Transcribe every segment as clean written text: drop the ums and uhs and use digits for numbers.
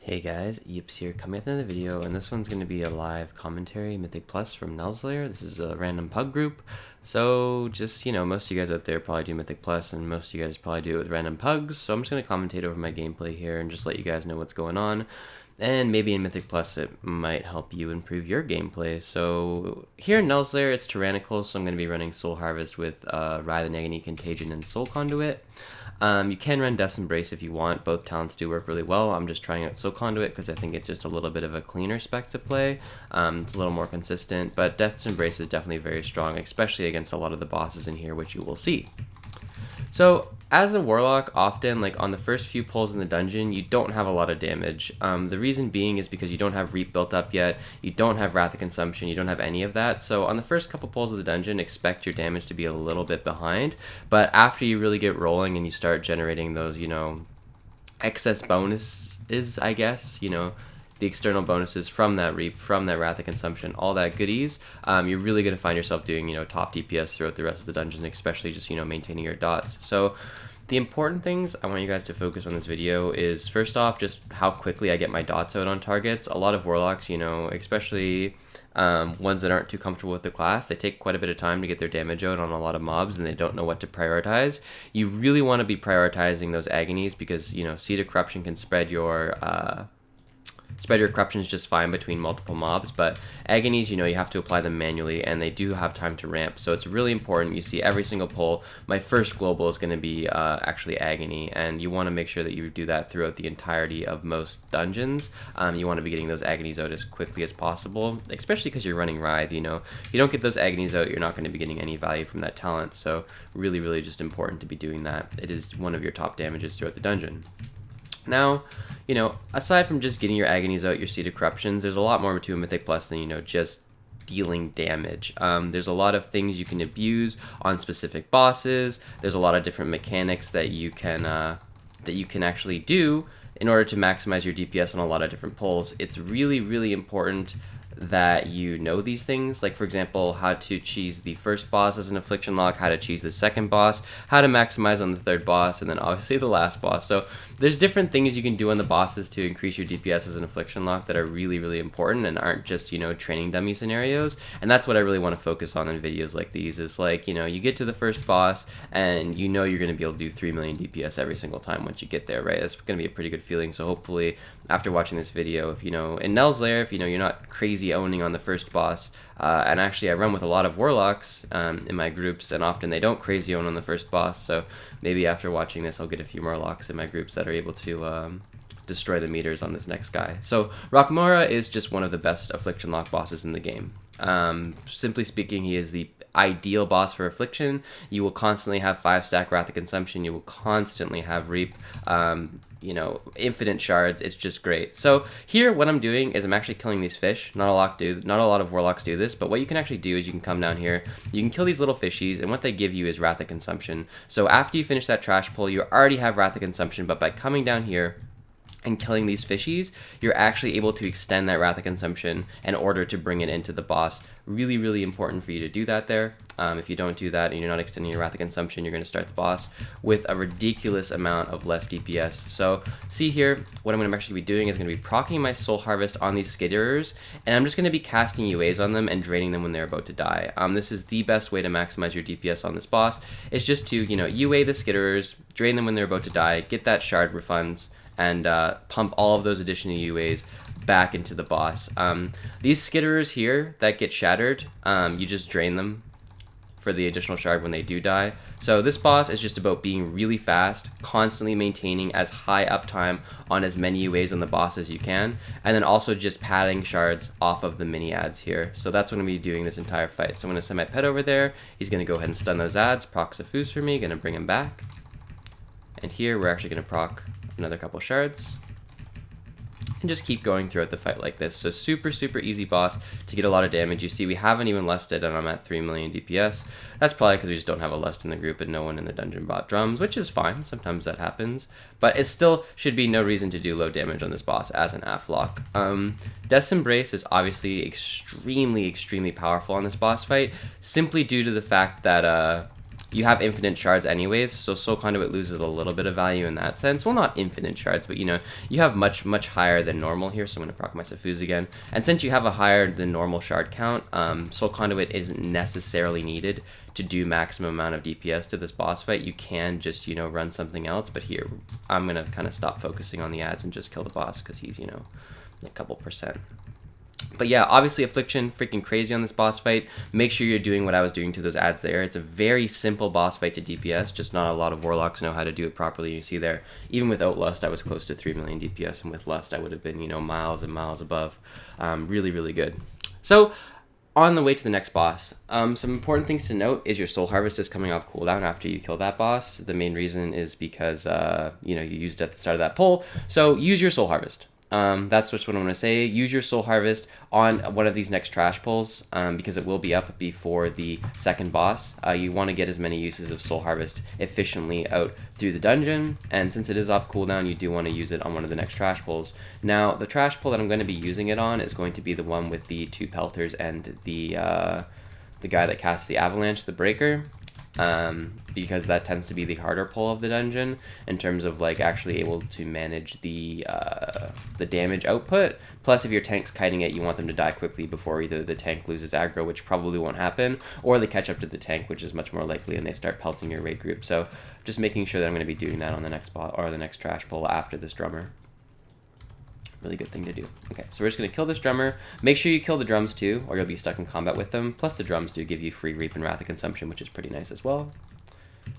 Hey guys, Yips here, coming at the end of the video, and this one's going to be a live commentary, Mythic Plus from Nelths Lair. This is a random pug group, so just, most of you guys out there probably do Mythic Plus, and most of you guys probably do it with random pugs, so I'm just going to commentate over my gameplay here and just let you guys know what's going on, and maybe in Mythic Plus it might help you improve your gameplay. So here in Nelths Lair, it's tyrannical, so I'm going to be running Soul Harvest with Writhe and Agony, Contagion, and Soul Conduit. You can run Death's Embrace if you want. Both talents do work really well. I'm just trying out Soul Conduit because I think it's just a little bit of a cleaner spec to play. It's a little more consistent, but Death's Embrace is definitely very strong, especially against a lot of the bosses in here, which you will see. So, as a Warlock, often, on the first few pulls in the dungeon, you don't have a lot of damage. The reason being is because you don't have Reap built up yet, you don't have Wrath of Consumption, you don't have any of that, so on the first couple pulls of the dungeon, expect your damage to be a little bit behind, but after you really get rolling and you start generating those, excess bonuses, I guess, the external bonuses from that Reap, from that Wrath of Consumption, all that goodies, you're really going to find yourself doing, top DPS throughout the rest of the dungeon, especially just, maintaining your dots. So the important things I want you guys to focus on this video is, first off, just how quickly I get my dots out on targets. A lot of Warlocks, especially ones that aren't too comfortable with the class, they take quite a bit of time to get their damage out on a lot of mobs and they don't know what to prioritize. You really want to be prioritizing those agonies because, Seed of Corruption can spread your corruptions just fine between multiple mobs, but agonies, you have to apply them manually, and they do have time to ramp, so it's really important. You see every single pull, my first global is going to be actually agony, and you want to make sure that you do that throughout the entirety of most dungeons. You want to be getting those agonies out as quickly as possible, especially because you're running Writhe. If you don't get those agonies out, you're not going to be getting any value from that talent, so really, really just important to be doing that. It is one of your top damages throughout the dungeon. Now, aside from just getting your agonies out, your Seed of Corruptions, there's a lot more to a Mythic Plus than, just dealing damage. There's a lot of things you can abuse on specific bosses. There's a lot of different mechanics that you can actually do in order to maximize your DPS on a lot of different pulls. It's really, really important that you know these things, like for example, how to cheese the first boss as an Affliction Lock, how to cheese the second boss, how to maximize on the third boss, and then obviously the last boss. So there's different things you can do on the bosses to increase your DPS as an Affliction Lock that are really, really important and aren't just, training dummy scenarios. And that's what I really want to focus on in videos like these, is you get to the first boss and you're going to be able to do 3 million DPS every single time once you get there, right? That's going to be a pretty good feeling. So hopefully after watching this video, if in Nelths Lair, if you're not crazy owning on the first boss, and actually I run with a lot of Warlocks in my groups, and often they don't crazy own on the first boss, so maybe after watching this I'll get a few more locks in my groups that are able to destroy the meters on this next guy. So Rockmora is just one of the best Affliction Lock bosses in the game. Simply speaking, he is the ideal boss for Affliction. You will constantly have 5-stack Wrath of Consumption, you will constantly have Reap, infinite shards. It's just great. So here what I'm doing is I'm actually killing these fish. Not a lot of Warlocks do this, but what you can actually do is you can come down here, you can kill these little fishies, and what they give you is Wrath of Consumption. So after you finish that trash pull, you already have Wrath of Consumption, but by coming down here and killing these fishies, you're actually able to extend that Wrath of Consumption in order to bring it into the boss. Really, really important for you to do that there. If you don't do that and you're not extending your Wrath of Consumption, you're going to start the boss with a ridiculous amount of less DPS. So see here, what I'm going to actually be doing is going to be proccing my Soul Harvest on these Skitterers, and I'm just going to be casting UAs on them and draining them when they're about to die. This is the best way to maximize your DPS on this boss. It's just to, UA the Skitterers, drain them when they're about to die, get that shard refunds, and pump all of those additional UAs back into the boss. These Skitterers here that get shattered, you just drain them for the additional shard when they do die. So this boss is just about being really fast, constantly maintaining as high uptime on as many UAs on the boss as you can, and then also just padding shards off of the mini ads here. So that's what I'm going to be doing this entire fight. So I'm going to send my pet over there, he's going to go ahead and stun those ads, procs a Foos for me, going to bring him back. And here we're actually going to proc another couple shards and just keep going throughout the fight like this. So super, super easy boss to get a lot of damage. You see we haven't even lusted and I'm at 3 million DPS. That's probably because we just don't have a lust in the group and no one in the dungeon bought drums, which is fine. Sometimes that happens. But it still should be no reason to do low damage on this boss as an Affliction Lock. Death's Embrace is obviously extremely, extremely powerful on this boss fight, simply due to the fact that you have infinite shards anyways, so Soul Conduit loses a little bit of value in that sense. Well, not infinite shards, but you know, you have much higher than normal here, so I'm going to proc my Safuz again. And since you have a higher than normal shard count, Soul Conduit isn't necessarily needed to do maximum amount of DPS to this boss fight. You can just, you know, run something else, but here, I'm going to kind of stop focusing on the ads and just kill the boss, because he's, you know, a couple percent. But yeah, obviously Affliction, freaking crazy on this boss fight. Make sure you're doing what I was doing to those ads there. It's a very simple boss fight to DPS, just not a lot of Warlocks know how to do it properly. You see there, even without Lust, I was close to 3 million DPS, and with Lust, I would have been, you know, miles and miles above. Really, really good. So, on the way to the next boss, some important things to note is your Soul Harvest is coming off cooldown after you kill that boss. The main reason is because, you know, you used it at the start of that pull, so use your Soul Harvest. That's just what I'm going to say. Use your Soul Harvest on one of these next trash pulls, because it will be up before the second boss. You want to get as many uses of Soul Harvest efficiently out through the dungeon, and since it is off cooldown, you do want to use it on one of the next trash pulls. Now, the trash pull that I'm going to be using it on is going to be the one with the 2 pelters and the guy that casts the avalanche, the breaker. Because that tends to be the harder pull of the dungeon in terms of like actually able to manage the damage output. Plus, if your tank's kiting it, you want them to die quickly before either the tank loses aggro, which probably won't happen, or they catch up to the tank, which is much more likely, and they start pelting your raid group. So just making sure that I'm going to be doing that on the next spot or the next trash pull after this drummer. Really good thing to do. Okay, so we're just going to kill this drummer. Make sure you kill the drums too, or you'll be stuck in combat with them. Plus the drums do give you free Reap and Wrath of Consumption, which is pretty nice as well.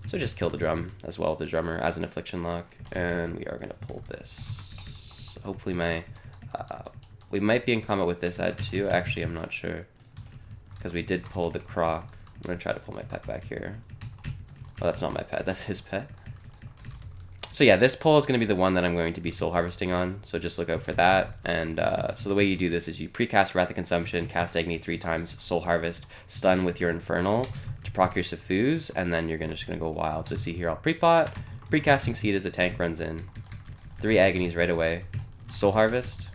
So just kill the drum as well, the drummer, as an Affliction Lock. And we are going to pull this. Hopefully my... we might be in combat with this ad too. Actually, I'm not sure. Because we did pull the Croc. I'm going to try to pull my pet back here. Oh, that's not my pet. That's his pet. So yeah, this pull is going to be the one that I'm going to be Soul Harvesting on, so just look out for that. And so the way you do this is you precast Wrath of Consumption, cast Agony 3 times, Soul Harvest, stun with your Infernal to proc your Safuz, and then you're just going to go wild. So see here, I'll pre-pot, precasting Seed as the tank runs in, 3 Agonies right away, Soul Harvest,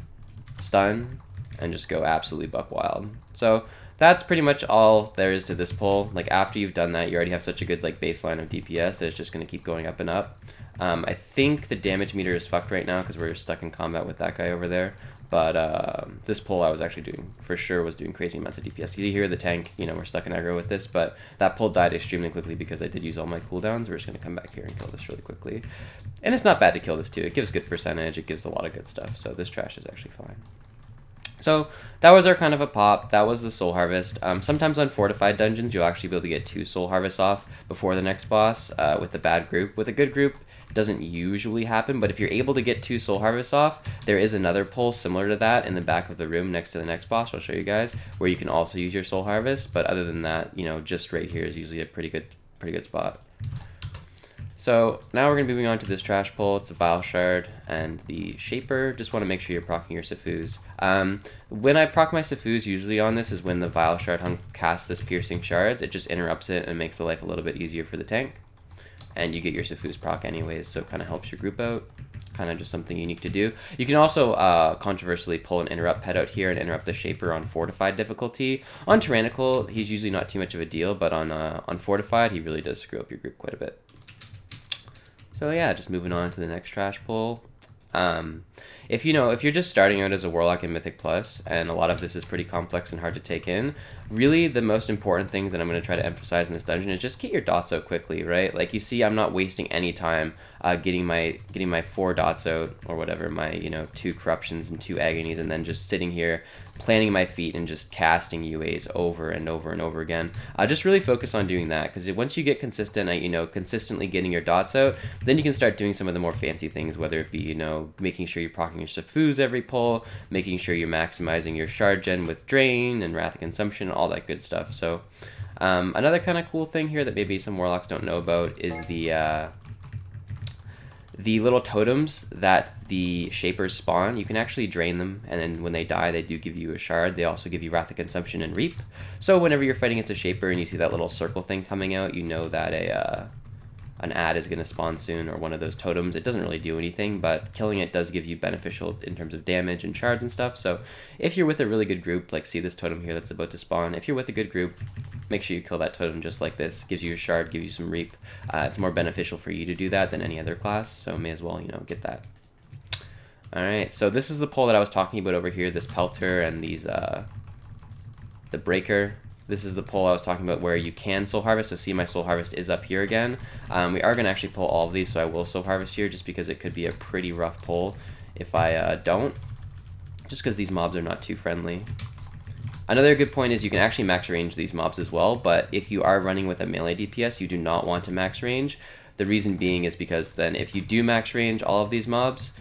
stun, and just go absolutely buck wild. So that's pretty much all there is to this pull. Like after you've done that, you already have such a good like baseline of DPS that it's just going to keep going up and up. I think the damage meter is fucked right now because we're stuck in combat with that guy over there. But this pull I was actually doing, for sure, was doing crazy amounts of DPS. You hear the tank, you know, we're stuck in aggro with this, but that pull died extremely quickly because I did use all my cooldowns. We're just going to come back here and kill this really quickly. And it's not bad to kill this too. It gives good percentage. It gives a lot of good stuff. So this trash is actually fine. So that was our kind of a pop. That was the Soul Harvest. Sometimes on fortified dungeons, you'll actually be able to get 2 Soul Harvests off before the next boss with a bad group. With a good group, it doesn't usually happen, but if you're able to get 2 Soul Harvests off, there is another pull similar to that in the back of the room next to the next boss. I'll show you guys where you can also use your Soul Harvest. But other than that, you know, just right here is usually a pretty good spot. So now we're going to be moving on to this trash pull. It's the Vile Shard and the Shaper. Just want to make sure you're proccing your Safuz. When I proc my Safuz, usually on this is when the Vile Shard hunk casts this Piercing Shards. It just interrupts it and makes the life a little bit easier for the tank. And you get your Safuz proc anyways, so it kind of helps your group out. Kind of just something unique to do. You can also controversially pull an Interrupt pet out here and interrupt the Shaper on Fortified difficulty. On Tyrannical, he's usually not too much of a deal, but on Fortified, he really does screw up your group quite a bit. So yeah, just moving on to the next trash pull. If you're just starting out as a Warlock in Mythic Plus, and a lot of this is pretty complex and hard to take in, really the most important thing that I'm going to try to emphasize in this dungeon is just get your dots out quickly, right? Like you see, I'm not wasting any time getting my 4 dots out, or whatever, my 2 corruptions and 2 agonies, and then just sitting here planting my feet and just casting UAs over and over and over again. Just really focus on doing that, because once you get consistent at consistently getting your dots out, then you can start doing some of the more fancy things, whether it be making sure you're proccing your Safuz every pull, making sure you're maximizing your shard gen with Drain and Wrath of Consumption, all that good stuff. So another kind of cool thing here that maybe some Warlocks don't know about is the little totems that the Shapers spawn. You can actually drain them, and then when they die, they do give you a shard. They also give you Wrath of Consumption and Reap. So whenever you're fighting against a Shaper and you see that little circle thing coming out, you know that an ad is going to spawn soon, or one of those totems. It doesn't really do anything, but killing it does give you beneficial in terms of damage and shards and stuff. So if you're with a really good group, like see this totem here that's about to spawn, if you're with a good group, make sure you kill that totem just like this. Gives you a shard, gives you some reap. It's more beneficial for you to do that than any other class, so may as well, you know, get that. Alright, so this is the pull that I was talking about over here, this pelter and these, the breaker. This is the pull I was talking about where you can soul harvest, so see my soul harvest is up here again. We are going to actually pull all of these, so I will soul harvest here just because it could be a pretty rough pull if I don't. Just because these mobs are not too friendly. Another good point is you can actually max range these mobs as well, but if you are running with a melee DPS, you do not want to max range. The reason being is because then if you do max range all of these mobs,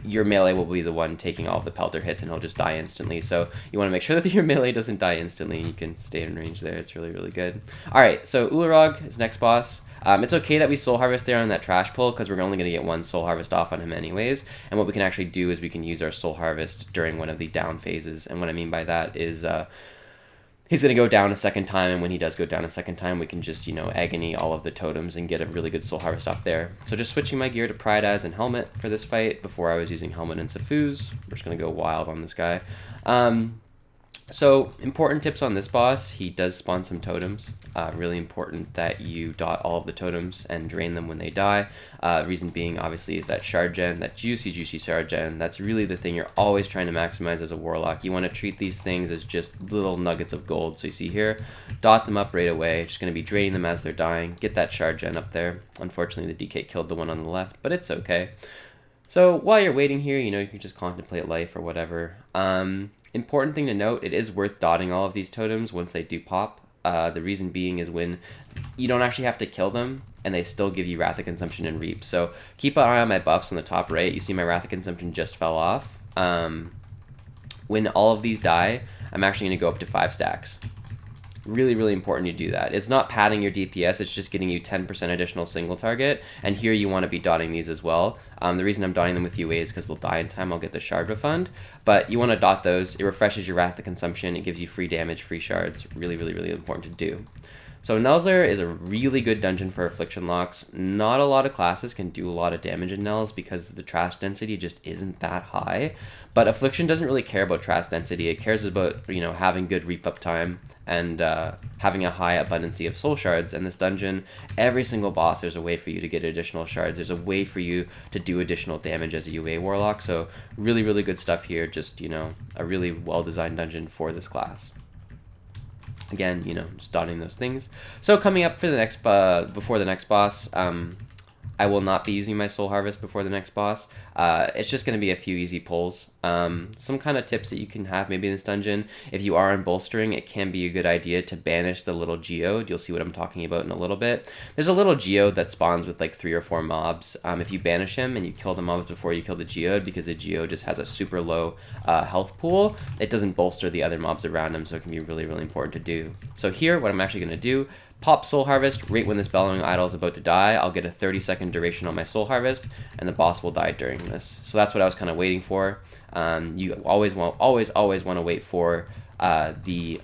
your melee will be the one taking all of the pelter hits and he'll just die instantly. So you want to make sure that your melee doesn't die instantly. You can stay in range there. It's really, really good. Alright, so Ularog is next boss. It's okay that we soul harvest there on that trash pull because we're only going to get one soul harvest off on him anyways. And what we can actually do is we can use our soul harvest during one of the down phases. And what I mean by that is he's going to go down a second time, and when he does go down a second time, we can just, you know, agony all of the totems and get a really good soul harvest off there. So just switching my gear to Pride As and Helmet for this fight. Before I was using Helmet and Safuz. We're just going to go wild on this guy. So important tips on this boss, he does spawn some totems. Really important that you dot all of the totems and drain them when they die. Reason being obviously is that shard gen, that juicy shard gen. That's really the thing you're always trying to maximize as a warlock. You want to treat these things as just little nuggets of gold. So you see here, dot them up right away. Just going to be draining them as they're dying. Get that shard gen up there. Unfortunately the DK killed the one on the left, but it's okay. So while you're waiting here, you know, you can just contemplate life or whatever. Important thing to note, it is worth dotting all of these totems once they do pop. The reason being is when you don't actually have to kill them, and they still give you Wrath of Consumption and Reap. So keep an eye on my buffs on the top right. You see my Wrath of Consumption just fell off. When all of these die, I'm actually going to go up to 5 stacks. Really, really important you do that. It's not padding your DPS, it's just getting you 10% additional single target, and here you want to be dotting these as well. The reason I'm dotting them with UA is because they'll die in time, I'll get the shard refund, but you want to dot those. It refreshes your Wrath of Consumption, it gives you free damage, free shards. Really, really, really important to do. So Nelths Lair is a really good dungeon for Affliction Locks. Not a lot of classes can do a lot of damage in Nelths because the trash density just isn't that high. But Affliction doesn't really care about trash density. It cares about, you know, having good reap up time and having a high abundancy of soul shards. In this dungeon, every single boss, there's a way for you to get additional shards. There's a way for you to do additional damage as a UA warlock. So really, really good stuff here. Just, you know, a really well-designed dungeon for this class. Again, you know, just dotting those things. So coming up for the next, before the next boss, I will not be using my Soul Harvest before the next boss. It's just going to be a few easy pulls. Some kind of tips that you can have maybe in this dungeon. If you are on bolstering, it can be a good idea to banish the little geode. You'll see what I'm talking about in a little bit. There's a little geode that spawns with like 3 or 4 mobs. If you banish him and you kill the mobs before you kill the geode, because the geode just has a super low health pool, it doesn't bolster the other mobs around him, so it can be really, really important to do. So here, what I'm actually going to do, pop Soul Harvest right when this Bellowing Idol is about to die. I'll get a 30-second duration on my Soul Harvest, and the boss will die during this. So that's what I was kind of waiting for. You always want to wait for the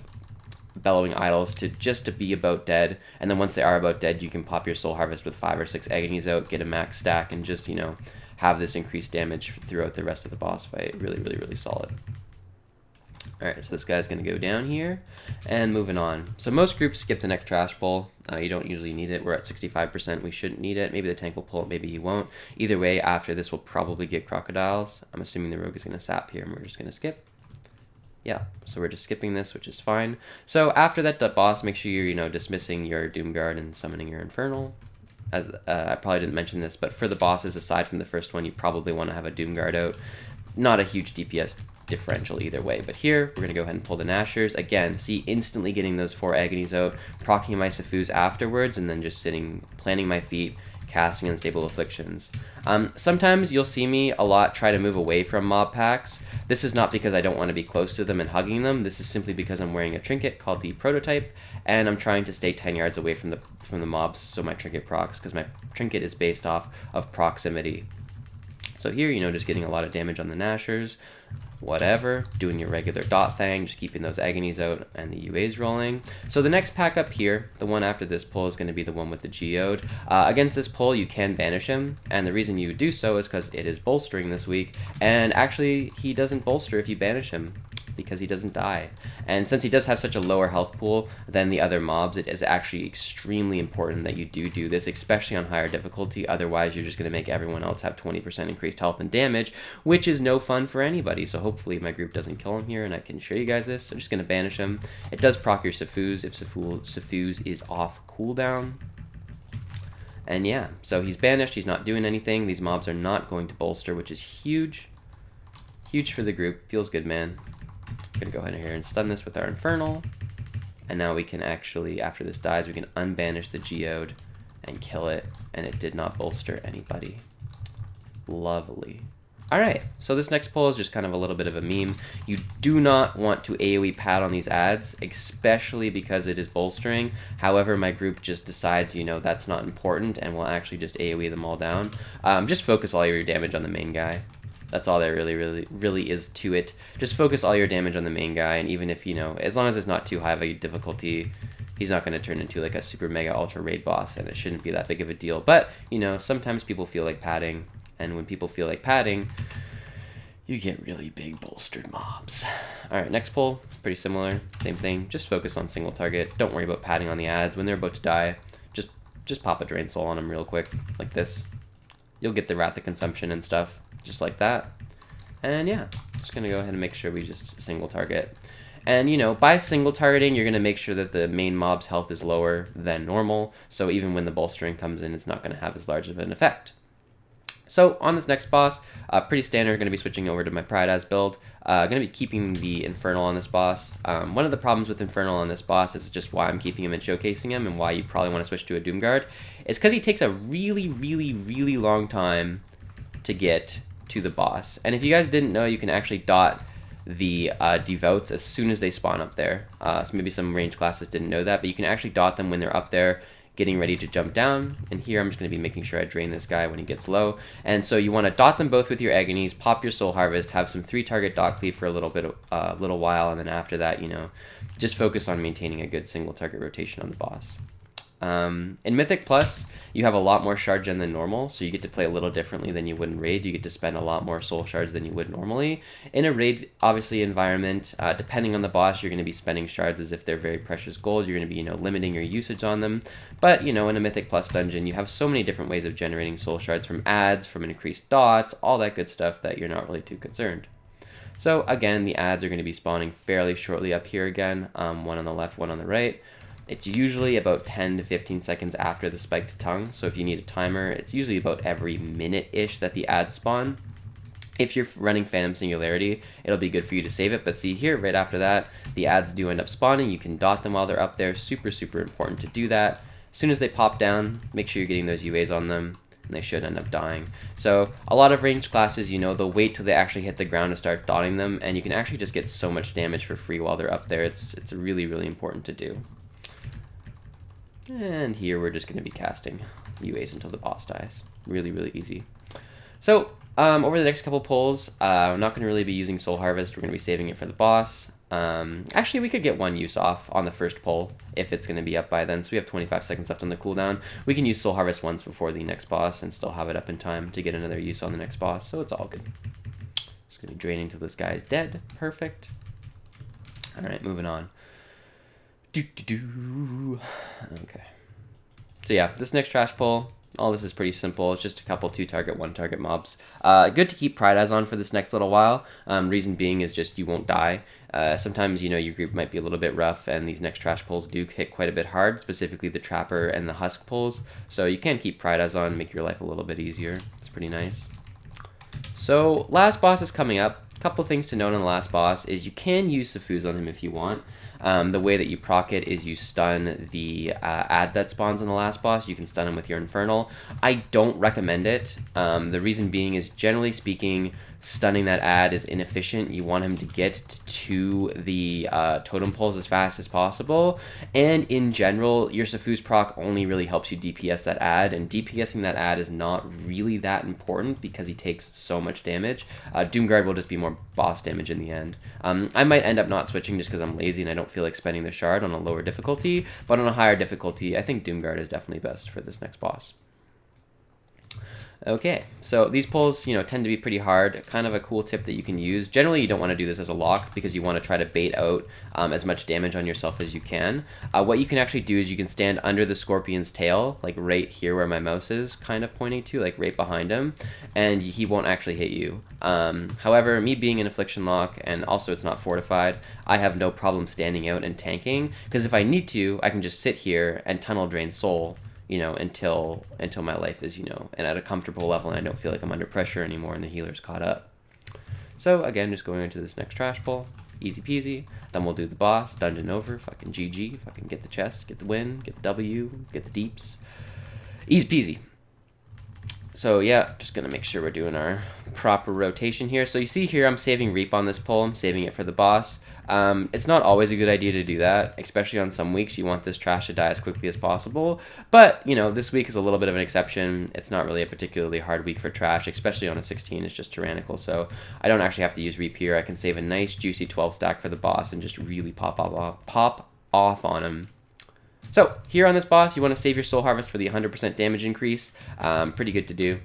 Bellowing Idols to be about dead, and then once they are about dead, you can pop your Soul Harvest with 5 or 6 agonies out, get a max stack, and just, you know, have this increased damage throughout the rest of the boss fight. Really, really, really solid. Alright, so this guy's going to go down here, and moving on. So most groups skip the next trash pull. You don't usually need it. We're at 65%. We shouldn't need it. Maybe the tank will pull it, maybe he won't. Either way, after this, we'll probably get crocodiles. I'm assuming the rogue is going to sap here, and we're just going to skip. Yeah, so we're just skipping this, which is fine. So after that boss, make sure you're, you know, dismissing your Doomguard and summoning your Infernal. As I probably didn't mention this, but for the bosses, aside from the first one, you probably want to have a Doomguard out. Not a huge DPS differential either way, but here we're going to go ahead and pull the Nashers. Again, see, instantly getting those 4 agonies out, proccing my Safuz afterwards, and then just sitting, planting my feet, casting Unstable Afflictions. Sometimes you'll see me a lot try to move away from mob packs. This is not because I don't want to be close to them and hugging them. This is simply because I'm wearing a trinket called the Prototype, and I'm trying to stay 10 yards away from the mobs so my trinket procs, because my trinket is based off of proximity. So here, you know, just getting a lot of damage on the Nashers, whatever, doing your regular dot thing, just keeping those agonies out and the UAs rolling. So the next pack up here, the one after this pull, is going to be the one with the geode. Against this pull, you can banish him, and the reason you do so is because it is bolstering this week, and actually, he doesn't bolster if you banish him. because he doesn't die. And since he does have such a lower health pool than the other mobs, it is actually extremely important that you do this, especially on higher difficulty. Otherwise, you're just going to make everyone else have 20% increased health and damage, which is no fun for anybody. So hopefully my group doesn't kill him here, and I can show you guys this. I'm just going to banish him. It does proc your Safuz if Safuz is off cooldown. And yeah, so he's banished, he's not doing anything. These mobs are not going to bolster, which is huge. Huge for the group. Feels good, man. I'm gonna go ahead here and stun this with our Infernal. And now we can actually, after this dies, we can unbanish the Geode and kill it. And it did not bolster anybody. Lovely. Alright, so this next pull is just kind of a little bit of a meme. You do not want to AoE pad on these ads, especially because it is bolstering. However, my group just decides, you know, that's not important, and will actually just AoE them all down. Just focus all your damage on the main guy. That's all there really is to it. Just focus all your damage on the main guy, and even if, you know, as long as it's not too high of a difficulty, he's not going to turn into like a super mega ultra raid boss, and it shouldn't be that big of a deal. But, you know, sometimes people feel like padding. And when people feel like padding, you get really big bolstered mobs. Alright, next pull, pretty similar, same thing. Just focus on single target. Don't worry about padding on the ads. When they're about to die, just pop a Drain Soul on them real quick, like this. You'll get the Wrath of Consumption and stuff, just like that. And yeah, just gonna go ahead and make sure we just single target. And, you know, by single targeting, you're going to make sure that the main mob's health is lower than normal. So even when the bolstering comes in, it's not going to have as large of an effect. So on this next boss, pretty standard, going to be switching over to my Pride As build. Going to be keeping the Infernal on this boss. One of the problems with Infernal on this boss is just why I'm keeping him and showcasing him, and why you probably want to switch to a Doomguard, is because he takes a really long time to get to the boss. And if you guys didn't know, you can actually dot the devotes as soon as they spawn up there. So maybe some range classes didn't know that, but you can actually dot them when they're up there getting ready to jump down. And here I'm just going to be making sure I drain this guy when he gets low. And so you want to dot them both with your Agonies, pop your Soul Harvest, have some 3-target dot cleave for a little while, and then after that, you know, just focus on maintaining a good single target rotation on the boss. In Mythic Plus, you have a lot more shard gen than normal, so you get to play a little differently than you would in Raid. You get to spend a lot more soul shards than you would normally. In a Raid, obviously, environment, depending on the boss, you're going to be spending shards as if they're very precious gold. You're going to be, you know, limiting your usage on them. But, you know, in a Mythic Plus dungeon, you have so many different ways of generating soul shards, from ads, from increased dots, all that good stuff, that you're not really too concerned. So, again, the ads are going to be spawning fairly shortly up here again, one on the left, one on the right. It's usually about 10 to 15 seconds after the spiked tongue, so if you need a timer, it's usually about every minute-ish that the ads spawn. If you're running Phantom Singularity, it'll be good for you to save it, but see here, right after that, the ads do end up spawning. You can dot them while they're up there. Super important to do that. As soon as they pop down, make sure you're getting those UAs on them, and they should end up dying. So a lot of ranged classes, you know, they'll wait till they actually hit the ground to start dotting them, and you can actually just get so much damage for free while they're up there. It's really important to do. And here we're just going to be casting UAs until the boss dies. Really easy. So, over the next couple pulls, I'm not going to really be using Soul Harvest. We're going to be saving it for the boss. Actually, we could get one use off on the first pull if it's going to be up by then. So we have 25 seconds left on the cooldown. We can use Soul Harvest once before the next boss and still have it up in time to get another use on the next boss. So it's all good. Just going to be draining until this guy is dead. Perfect. Alright, moving on. Okay. So yeah, this next trash pull, all this is pretty simple. It's just a couple 2-target, 1-target mobs. Good to keep Pride As on for this next little while. Reason being is just you won't die. Sometimes, you know, your group might be a little bit rough, and these next trash pulls do hit quite a bit hard, specifically the Trapper and the Husk pulls. So you can keep Pride As on, make your life a little bit easier. It's pretty nice. So last boss is coming up. A couple things to note on the last boss is you can use Safuz on him if you want. The way that you proc it is you stun the ad that spawns on the last boss. You can stun him with your Infernal. I don't recommend it. The reason being is, generally speaking, stunning that ad is inefficient. You want him to get to the totem poles as fast as possible. And in general, your Safuz proc only really helps you DPS that ad, and DPSing that ad is not really that important because he takes so much damage. Doomguard will just be more boss damage in the end. I might end up not switching just because I'm lazy and I don't feel like spending the shard on a lower difficulty, but on a higher difficulty, I think Doomguard is definitely best for this next boss. Okay, so these pulls, tend to be pretty hard. Kind of a cool tip that you can use. Generally, you don't want to do this as a lock because you want to try to bait out as much damage on yourself as you can. What you can actually do is you can stand under the scorpion's tail, like right here where my mouse is kind of pointing to, like right behind him, and he won't actually hit you. However, me being an Affliction Lock, and also it's not fortified, I have no problem standing out and tanking, because if I need to, I can just sit here and tunnel drain soul, until my life is, and at a comfortable level and I don't feel like I'm under pressure anymore and the healer's caught up. So again, just going into this next trash pull, easy peasy. Then we'll do the boss, dungeon over, fucking GG, fucking get the chest, get the win, get the W, get the deeps. Easy peasy. So yeah, just gonna make sure we're doing our proper rotation here. So you see here, I'm saving Reap on this pull, I'm saving it for the boss. It's not always a good idea to do that, especially on some weeks. You want this trash to die as quickly as possible. But, this week is a little bit of an exception. It's not really a particularly hard week for trash, especially on a 16. It's just tyrannical. So I don't actually have to use Reap here. I can save a nice, juicy 12 stack for the boss and just really pop off on him. So here on this boss, you want to save your Soul Harvest for the 100% damage increase. Pretty good to do.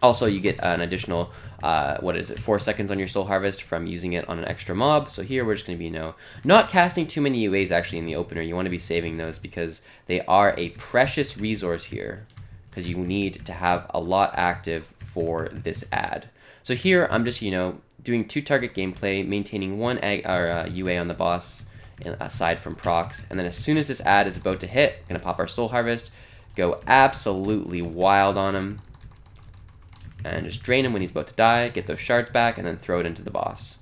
Also, you get an additional, 4 seconds on your Soul Harvest from using it on an extra mob. So here we're just going to be, not casting too many UAs actually in the opener. You want to be saving those because they are a precious resource here, because you need to have a lot active for this ad. So here I'm just, doing 2-target gameplay, maintaining 1 UA on the boss aside from procs. And then as soon as this ad is about to hit, I'm going to pop our Soul Harvest, go absolutely wild on him, and just drain him when he's about to die, get those shards back, and then throw it into the boss.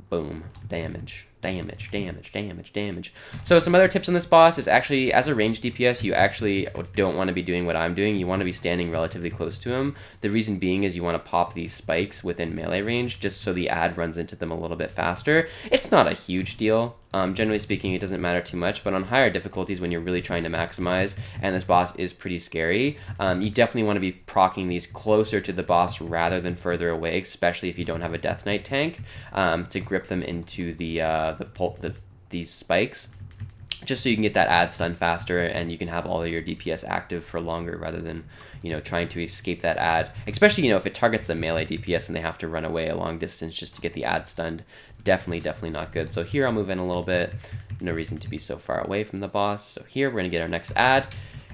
Boom. Damage. Damage, damage, damage, damage. So some other tips on this boss is actually, as a ranged DPS, you actually don't want to be doing what I'm doing. You want to be standing relatively close to him. The reason being is you want to pop these spikes within melee range, just so the ad runs into them a little bit faster. It's not a huge deal. Generally speaking, it doesn't matter too much, but on higher difficulties, when you're really trying to maximize, and this boss is pretty scary, you definitely want to be proccing these closer to the boss rather than further away, especially if you don't have a Death Knight tank, to grip them into these spikes, just so you can get that ad stun faster and you can have all of your DPS active for longer rather than, trying to escape that ad, especially, if it targets the melee DPS and they have to run away a long distance just to get the ad stunned. Definitely not good. So here I'll move in a little bit. No reason to be so far away from the boss. So here we're gonna get our next ad.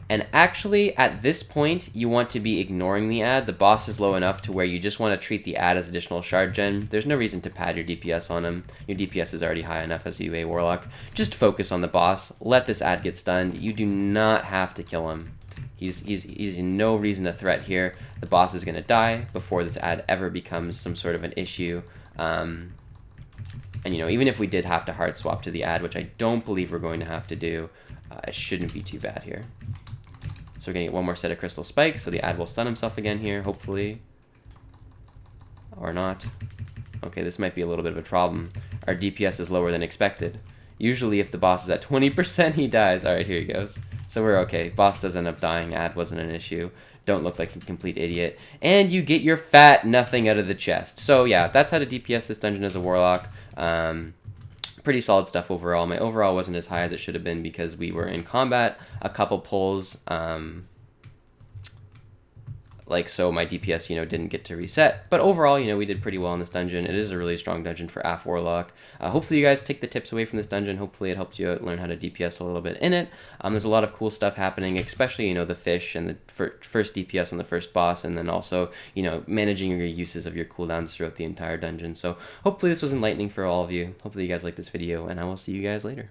And actually, at this point, you want to be ignoring the ad. The boss is low enough to where you just want to treat the ad as additional shard gen. There's no reason to pad your DPS on him. Your DPS is already high enough as a UA Warlock. Just focus on the boss. Let this ad get stunned. You do not have to kill him. He's no reason a threat here. The boss is going to die before this ad ever becomes some sort of an issue. And, even if we did have to hard swap to the ad, which I don't believe we're going to have to do, it shouldn't be too bad here. So we're going to get one more set of crystal spikes, so the ad will stun himself again here, hopefully. Or not. Okay, this might be a little bit of a problem. Our DPS is lower than expected. Usually if the boss is at 20%, he dies. Alright, here he goes. So we're okay. Boss does end up dying. Ad wasn't an issue. Don't look like a complete idiot. And you get your fat nothing out of the chest. So yeah, that's how to DPS this dungeon as a Warlock. Pretty solid stuff overall. My overall wasn't as high as it should have been because we were in combat a couple pulls. So my DPS, didn't get to reset. But overall, we did pretty well in this dungeon. It is a really strong dungeon for AF Warlock. Hopefully you guys take the tips away from this dungeon. Hopefully it helped you out, learn how to DPS a little bit in it. There's a lot of cool stuff happening, especially, the fish and the first DPS on the first boss, and then also, managing your uses of your cooldowns throughout the entire dungeon. So hopefully this was enlightening for all of you. Hopefully you guys like this video, and I will see you guys later.